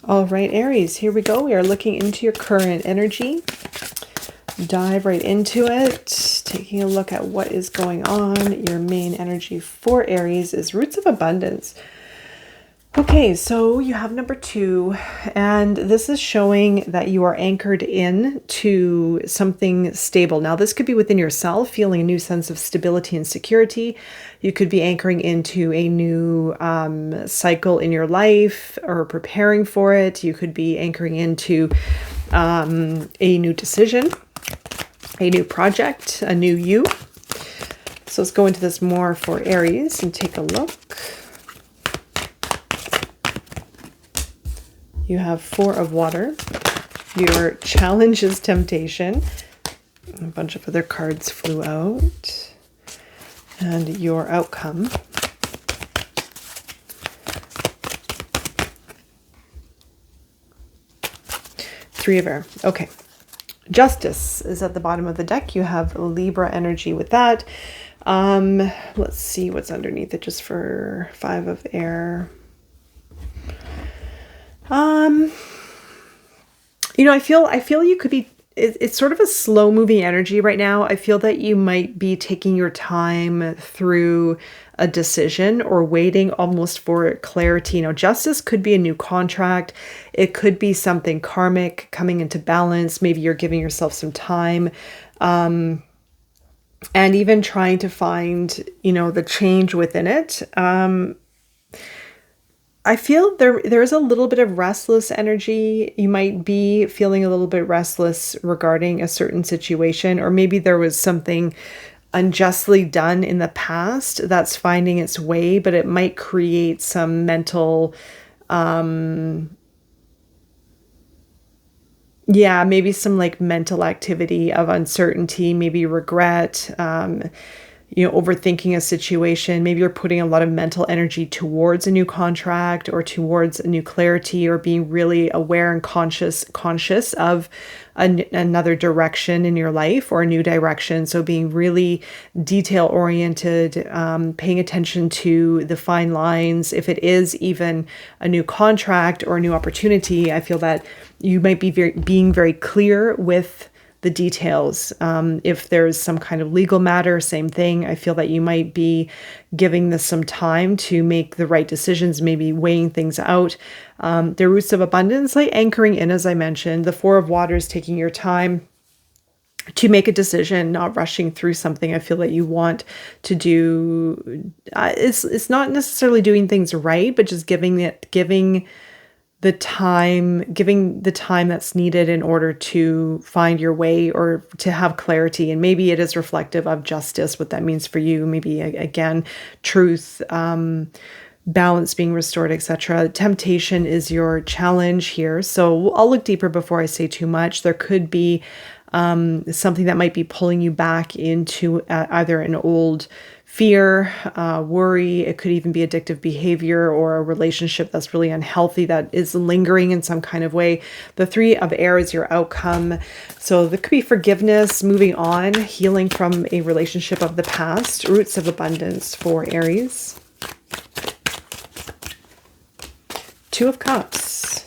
All right, Aries, here we go. We are looking into your current energy. Dive right into it, taking a look at what is going on. Your main energy for Aries is roots of abundance. Okay, so you have number 2, and this is showing that you are anchored in to something stable. Now, this could be within yourself, feeling a new sense of stability and security. You could be anchoring into a new cycle in your life or preparing for it. You could be anchoring into a new decision, a new project, a new you. So let's go into this more for Aries and take a look. You have 4 of water. Your challenge is temptation. A bunch of other cards flew out. And your outcome. Three of air. Okay. Justice is at the bottom of the deck. You have Libra energy with that. Let's see what's underneath it just for 5 of air. I feel you could be, it's sort of a slow moving energy right now. I feel that you might be taking your time through a decision or waiting almost for clarity. Justice could be a new contract. It could be something karmic coming into balance. Maybe you're giving yourself some time, and even trying to find, the change within it. I feel there is a little bit of restless energy. You might be feeling a little bit restless regarding a certain situation, or maybe there was something unjustly done in the past that's finding its way, but it might create some mental, maybe some like mental activity of uncertainty, maybe regret, overthinking a situation. Maybe you're putting a lot of mental energy towards a new contract or towards a new clarity, or being really aware and conscious of another direction in your life or a new direction. So being really detail oriented, paying attention to the fine lines. If it is even a new contract or a new opportunity, I feel that you might be being very clear with the details. If there's some kind of legal matter, same thing. I feel that you might be giving this some time to make the right decisions, maybe weighing things out. The roots of abundance, like anchoring in, as I mentioned. The 4 of waters, taking your time to make a decision, not rushing through something. I feel that you want to do, it's not necessarily doing things right, but just giving the time that's needed in order to find your way or to have clarity. And maybe it is reflective of justice, what that means for you. Maybe again, truth, balance being restored, etc. Temptation is your challenge here. So I'll look deeper before I say too much. There could be something that might be pulling you back into either an old fear, worry. It could even be addictive behavior or a relationship that's really unhealthy that is lingering in some kind of way. The 3 of air is your outcome. So there could be forgiveness, moving on, healing from a relationship of the past. Roots of abundance for Aries. 2 of cups.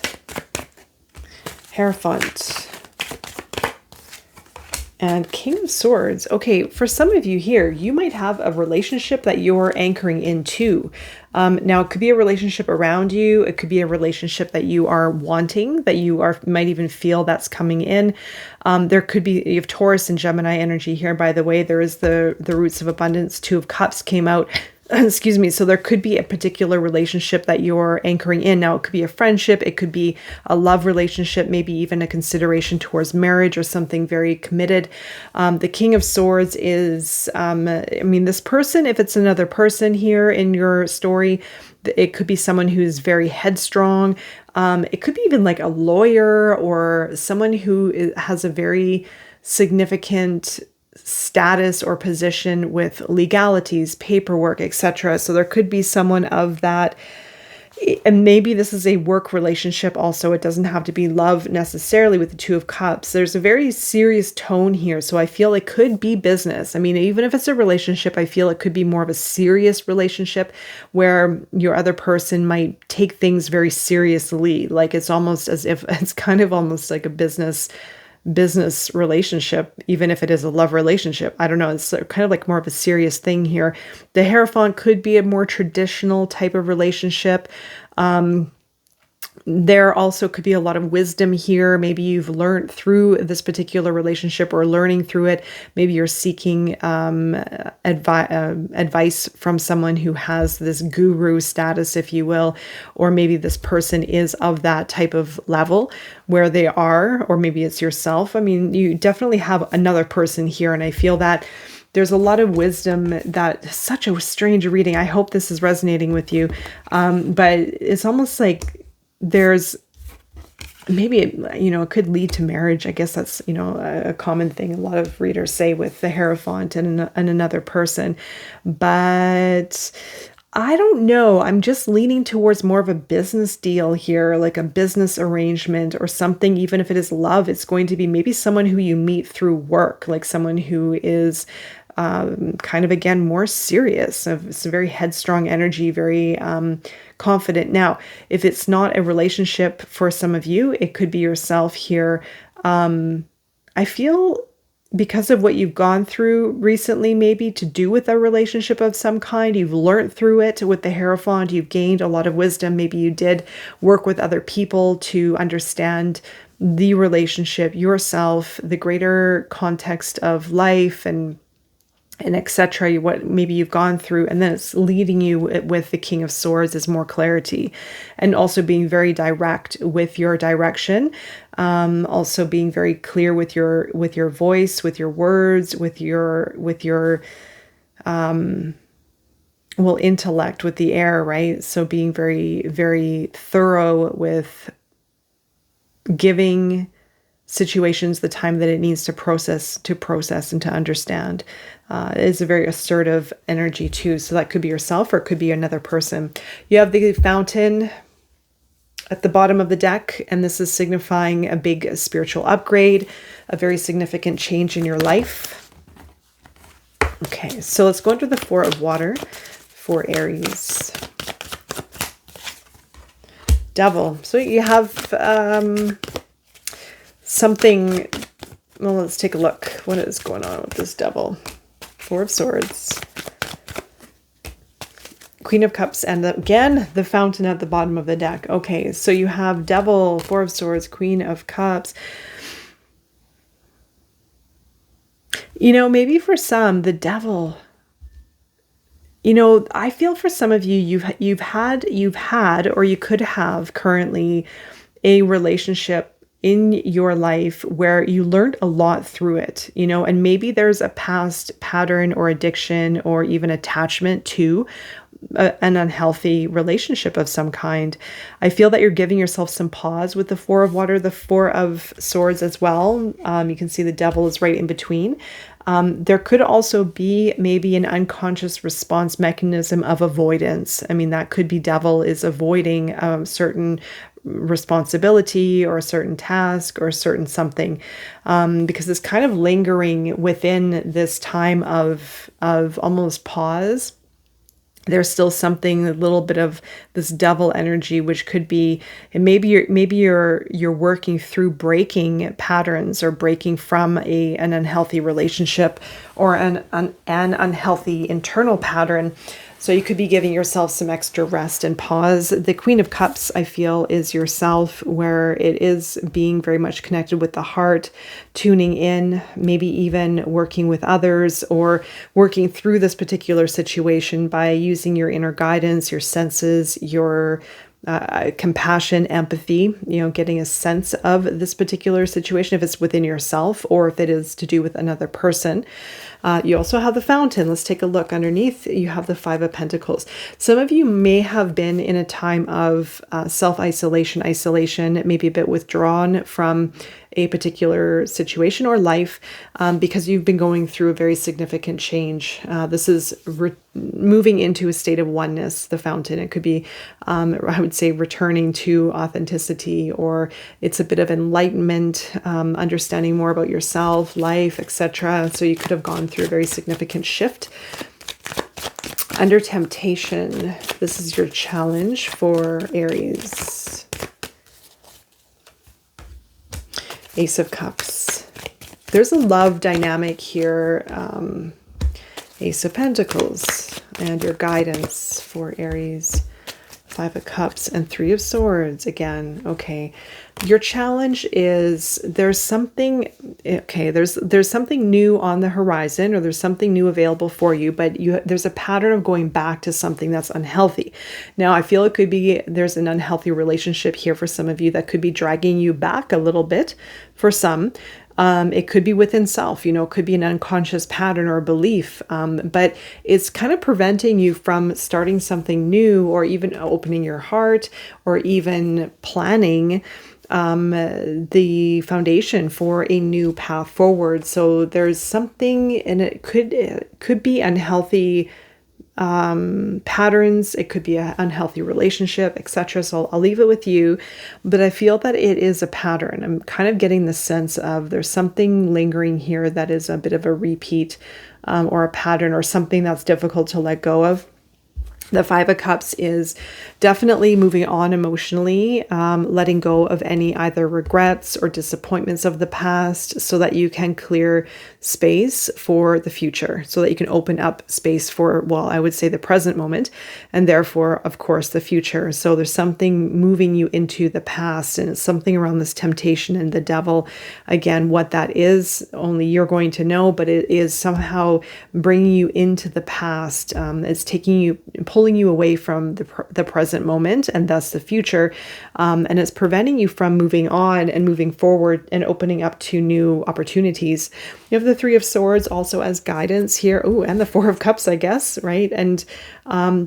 Hierophant. And King of Swords. Okay, for some of you here, you might have a relationship that you're anchoring into. Now, it could be a relationship around you. It could be a relationship that you are wanting, that might even feel that's coming in. There could be, you have Taurus and Gemini energy here, by the way. There is the roots of abundance. 2 of Cups came out. Excuse me. So there could be a particular relationship that you're anchoring in. Now, it could be a friendship. It could be a love relationship, maybe even a consideration towards marriage or something very committed. The King of Swords is, this person, if it's another person here in your story, it could be someone who's very headstrong. It could be even like a lawyer or someone who has a very significant status or position with legalities, paperwork, etc. So there could be someone of that And maybe this is a work relationship also. It doesn't have to be love necessarily with the Two of Cups. There's a very serious tone here. So I feel it could be business. I mean, even if it's a relationship, I feel it could be more of a serious relationship where your other person might take things very seriously. Like it's almost as if it's kind of almost like a business relationship, even if it is a love relationship. I don't know. It's kind of like more of a serious thing here. The Hierophant could be a more traditional type of relationship. There also could be a lot of wisdom here. Maybe you've learned through this particular relationship or learning through it. Maybe you're seeking advice from someone who has this guru status, if you will, or maybe this person is of that type of level where they are, or maybe it's yourself. I mean, you definitely have another person here, and I feel that there's a lot of wisdom. That such a strange reading. I hope this is resonating with you. But it's almost like there's maybe, it could lead to marriage. I guess that's, a common thing a lot of readers say with the Hierophant and another person. But I don't know. I'm just leaning towards more of a business deal here, like a business arrangement or something. Even if it is love, it's going to be maybe someone who you meet through work, like someone who is kind of, again, more serious. It's a very headstrong energy, very confident. Now, if it's not a relationship for some of you, it could be yourself here. I feel because of what you've gone through recently, maybe to do with a relationship of some kind, you've learned through it with the Hierophant, you've gained a lot of wisdom. Maybe you did work with other people to understand the relationship, yourself, the greater context of life and etc. What maybe you've gone through, and then it's leading you with the King of Swords is more clarity, and also being very direct with your direction. Also being very clear with your voice, with your words, with your intellect, with the air, right? So being very, very thorough with giving situations the time that it needs to process and to understand. Is a very assertive energy too. So that could be yourself or it could be another person. You have the Fountain at the bottom of the deck, and this is signifying a big spiritual upgrade, a very significant change in your life. Okay, so let's go into the Four of Water for Aries. Devil. So you have something. Well, let's take a look. What is going on with this Devil? Four of Swords, Queen of Cups, and again, the Fountain at the bottom of the deck. Okay, so you have Devil, Four of Swords, Queen of Cups. Maybe for some, the Devil, I feel for some of you, you've had, or you could have currently a relationship in your life where you learned a lot through it, and maybe there's a past pattern or addiction or even attachment to an unhealthy relationship of some kind. I feel that you're giving yourself some pause with the Four of Water, the Four of Swords as well. You can see the Devil is right in between. There could also be maybe an unconscious response mechanism of avoidance. I mean, that could be Devil is avoiding certain responsibility or a certain task or a certain something, because it's kind of lingering within this time of almost pause. There's still something, a little bit of this Devil energy, which could be, and maybe you're working through breaking patterns or breaking from an unhealthy relationship or an unhealthy internal pattern. So you could be giving yourself some extra rest and pause. The Queen of Cups, I feel, is yourself, where it is being very much connected with the heart, tuning in, maybe even working with others or working through this particular situation by using your inner guidance, your senses, your compassion, empathy, getting a sense of this particular situation, if it's within yourself or if it is to do with another person. You also have the Fountain. Let's take a look underneath. You have the Five of Pentacles. Some of you may have been in a time of self-isolation, maybe a bit withdrawn from a particular situation or life, because you've been going through a very significant change. This is moving into a state of oneness, the fountain. It could be, I would say, returning to authenticity, or it's a bit of enlightenment, understanding more about yourself, life, etc. So you could have gone through a very significant shift. Under temptation, this is your challenge for Aries. Ace of Cups. There's a love dynamic here. Ace of Pentacles, and your guidance for Aries. Five of Cups and Three of Swords again. Okay, your challenge is there's something. Okay, there's something new on the horizon, or there's something new available for you, but there's a pattern of going back to something that's unhealthy. Now, I feel it could be there's an unhealthy relationship here for some of you that could be dragging you back a little bit. For some. It could be within self, it could be an unconscious pattern or belief, but it's kind of preventing you from starting something new, or even opening your heart, or even planning the foundation for a new path forward. So there's something, and it could be unhealthy patterns, it could be an unhealthy relationship, etc. So I'll leave it with you, but I feel that it is a pattern. I'm kind of getting the sense of there's something lingering here that is a bit of a repeat, or a pattern, or something that's difficult to let go of. The Five of Cups is definitely moving on emotionally, letting go of any either regrets or disappointments of the past, so that you can clear space for the future, so that you can open up space for, well, I would say the present moment, and therefore, of course, the future. So there's something moving you into the past, and it's something around this temptation and the devil. Again, what that is, only you're going to know, but it is somehow bringing you into the past. It's taking you, pulling you away from the present moment, and thus the future, and it's preventing you from moving on and moving forward and opening up to new opportunities. You have the Three of Swords also as guidance here. Oh, and the Four of Cups, I guess, right? And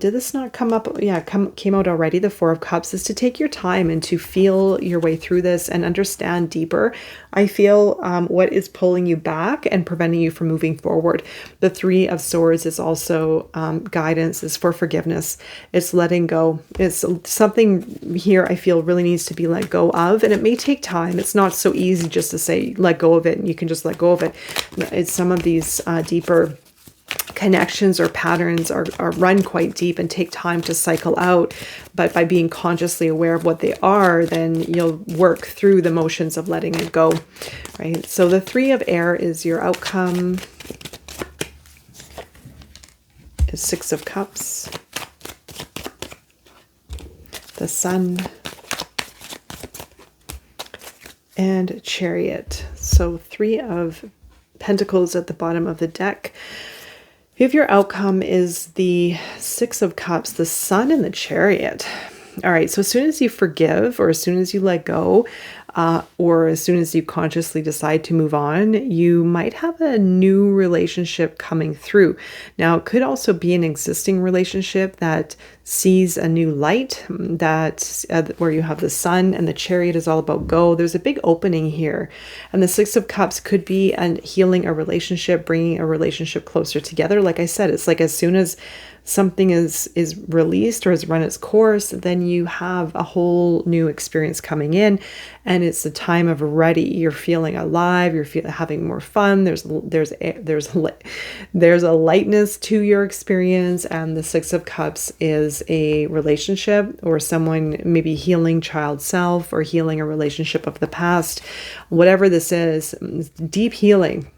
did this not come up? Yeah, came out already. The Four of Cups is to take your time and to feel your way through this and understand deeper, I feel, what is pulling you back and preventing you from moving forward. The Three of Swords is also guidance, is for forgiveness. It's letting go. It's something here I feel really needs to be let go of, and it may take time. It's not so easy just to say let go of it and you can just let go of it. It's some of these deeper connections or patterns are run quite deep and take time to cycle out, but by being consciously aware of what they are, then you'll work through the motions of letting it go, right? So the Three of Air is your outcome. Is Six of Cups, the Sun, and Chariot. So Three of Pentacles at the bottom of the deck. If your outcome is the Six of Cups, the Sun, and the Chariot. All right, so as soon as you forgive, or as soon as you let go, or as soon as you consciously decide to move on, you might have a new relationship coming through. Now, it could also be an existing relationship that sees a new light, that where you have the Sun, and the Chariot is all about go. There's a big opening here. And the Six of Cups could be healing a relationship, bringing a relationship closer together. Like I said, it's like as soon as something is released or has run its course, then you have a whole new experience coming in, and it's a time of ready. You're feeling alive. You're having more fun. There's a lightness to your experience, and the Six of Cups is a relationship, or someone maybe healing child self, or healing a relationship of the past. Whatever this is, deep healing.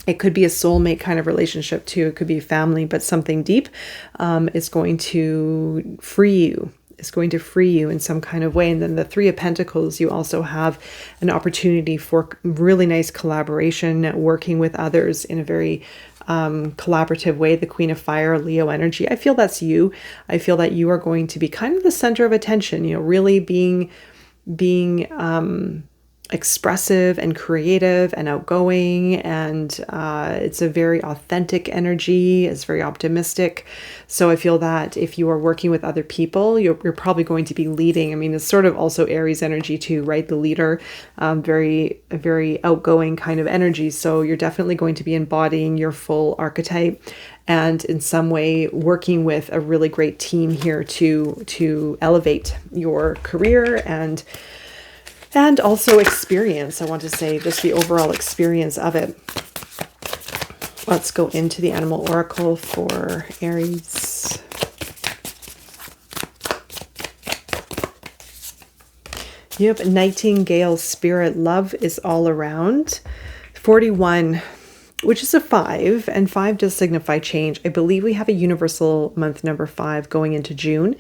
It could be a soulmate kind of relationship too. It could be family, but something deep is going to free you. It's going to free you in some kind of way. And then the Three of Pentacles, you also have an opportunity for really nice collaboration, working with others in a very collaborative way. The Queen of Fire, Leo energy. I feel that's you. I feel that you are going to be kind of the center of attention, really being expressive and creative and outgoing, and it's a very authentic energy. It's very optimistic. So I feel that if you are working with other people, you're probably going to be leading. I mean, it's sort of also Aries energy too, right? The leader, very outgoing kind of energy. So you're definitely going to be embodying your full archetype, and in some way working with a really great team here to elevate your career and also experience. I want to say just the overall experience of it. Let's go into the animal oracle for Aries. You have Nightingale spirit. Love is all around. 41, which is a 5, and 5 does signify change. I believe we have a universal month number 5 going into June,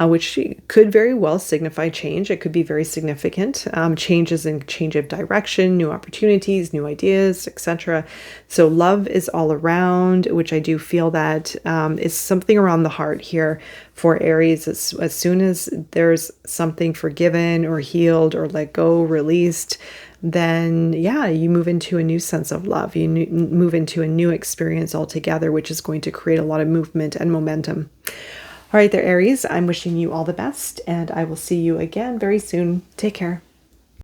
which could very well signify change. It could be very significant. Changes in change of direction, new opportunities, new ideas, etc. So love is all around, which I do feel that is something around the heart here for Aries. As soon as there's something forgiven or healed or let go, released, then yeah, you move into a new sense of love. You move into a new experience altogether, which is going to create a lot of movement and momentum. All right there, Aries, I'm wishing you all the best, and I will see you again very soon. Take care.